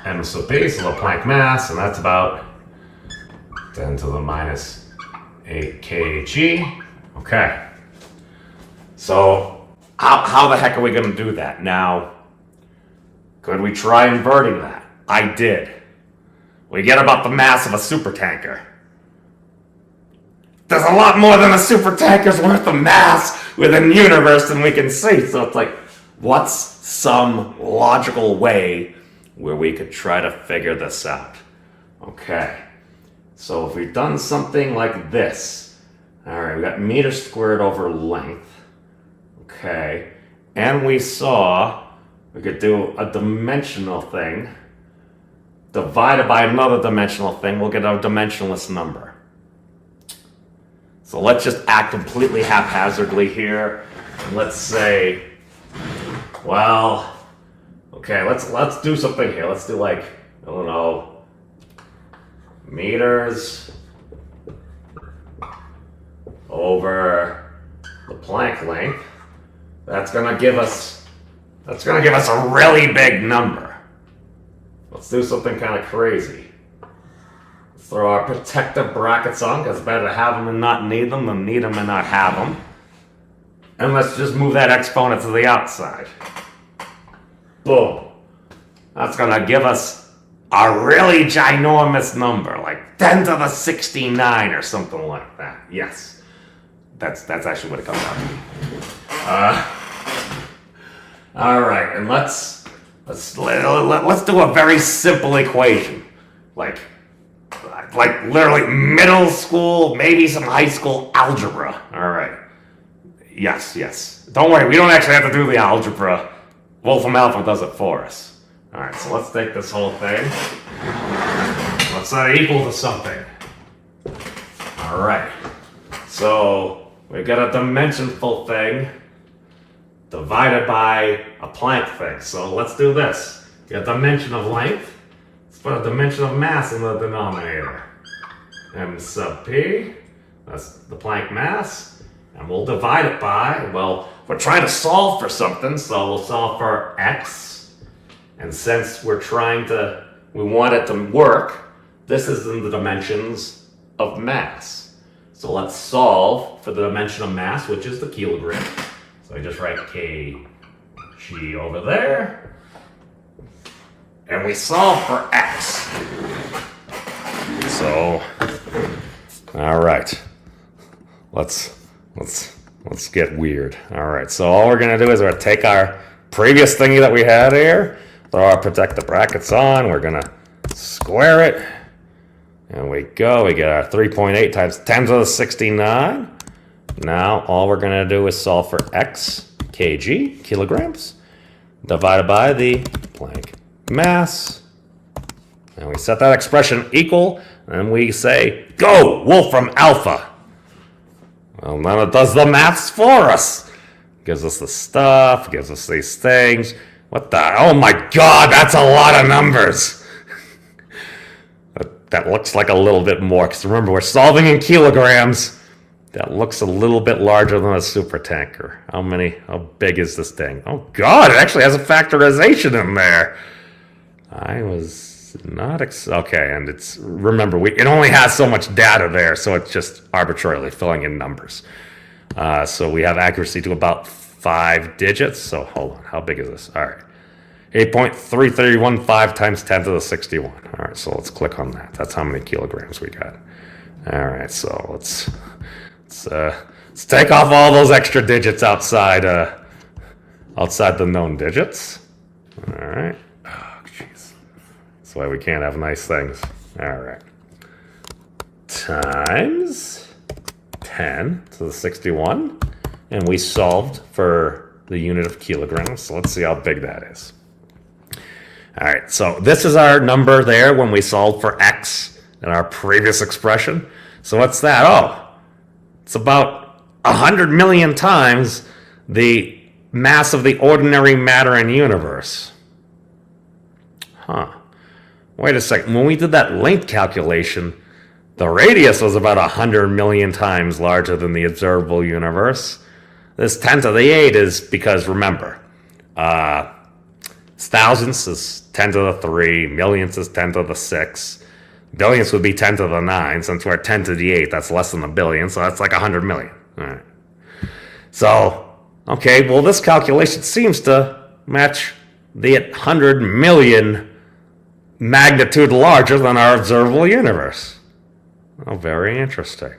m sub p, so the Planck mass, and that's about 10 to the minus 8 kg. Okay. So how the heck are we going to do that? Now, could we try inverting that? I did. We get about the mass of a supertanker. There's a lot more than a supertanker's worth of mass within the universe than we can see. So it's like, what's some logical way where we could try to figure this out? Okay. So if we've done something like this, all right, we got meter squared over length. Okay. And we saw we could do a dimensional thing divided by another dimensional thing. We'll get a dimensionless number. So let's just act completely haphazardly here. And let's say, well, okay, let's do something here. Let's do like, I don't know, meters over the Planck length. That's gonna give us a really big number. Let's do something kind of crazy. Let's throw our protective brackets on, because it's better to have them and not need them than need them and not have them. And let's just move that exponent to the outside. Boom. That's gonna give us a really ginormous number, like 10 to the 69 or something like that. Yes. That's actually what it comes out to be. All right, and let's do a very simple equation, like literally middle school, maybe some high school algebra. All right. Yes. Don't worry, we don't actually have to do the algebra. Wolfram Alpha does it for us. All right, so let's take this whole thing. Let's set it equal to something. All right. So we got a dimensionful thing divided by a Planck thing. So let's do this. We got dimension of length. Let's put a dimension of mass in the denominator. M sub p. That's the Planck mass. And we'll divide it by, well, we're trying to solve for something, so we'll solve for x. And since we want it to work, this is in the dimensions of mass. So let's solve for the dimension of mass, which is the kilogram. So I just write kg over there. And we solve for x. So, all right. Let's get weird. All right, so all we're gonna do is we're gonna take our previous thingy that we had here, throw our protective brackets on, we're gonna square it, and we get our 3.8 times 10 to the 69. Now all we're gonna do is solve for x, kg, kilograms, divided by the Planck mass. And we set that expression equal, and we say, go, Wolfram Alpha. Well, then it does the maths for us. Gives us the stuff, gives us these things. What the? Oh my God, that's a lot of numbers. That looks like a little bit more, because remember, we're solving in kilograms. That looks a little bit larger than a supertanker. How big is this thing? Oh God, it actually has a factorization in there. I was not, okay, and remember, it only has so much data there, so it's just arbitrarily filling in numbers. So we have accuracy to about 5 digits, so hold on, how big is this? All right, 8.3315 times 10 to the 61. All right, so let's click on that. That's how many kilograms we got. All right, so let's take off all those extra digits outside the known digits. All right. Oh, jeez. That's why we can't have nice things. All right. Times 10 to the 61. And we solved for the unit of kilograms. So let's see how big that is. All right. So this is our number there when we solved for x in our previous expression. So what's that? Oh, it's about 100 million times the mass of the ordinary matter in universe. Huh. Wait a second. When we did that length calculation, the radius was about 100 million times larger than the observable universe. This 10 to the 8 is because, remember, Thousandths is 10 to the 3, millionths is 10 to the 6, billionths would be 10 to the 9. Since we're at 10 to the 8, that's less than a billion, so that's like 100 million. All right. So, okay, well, this calculation seems to match the 100 million magnitude larger than our observable universe. Oh, very interesting.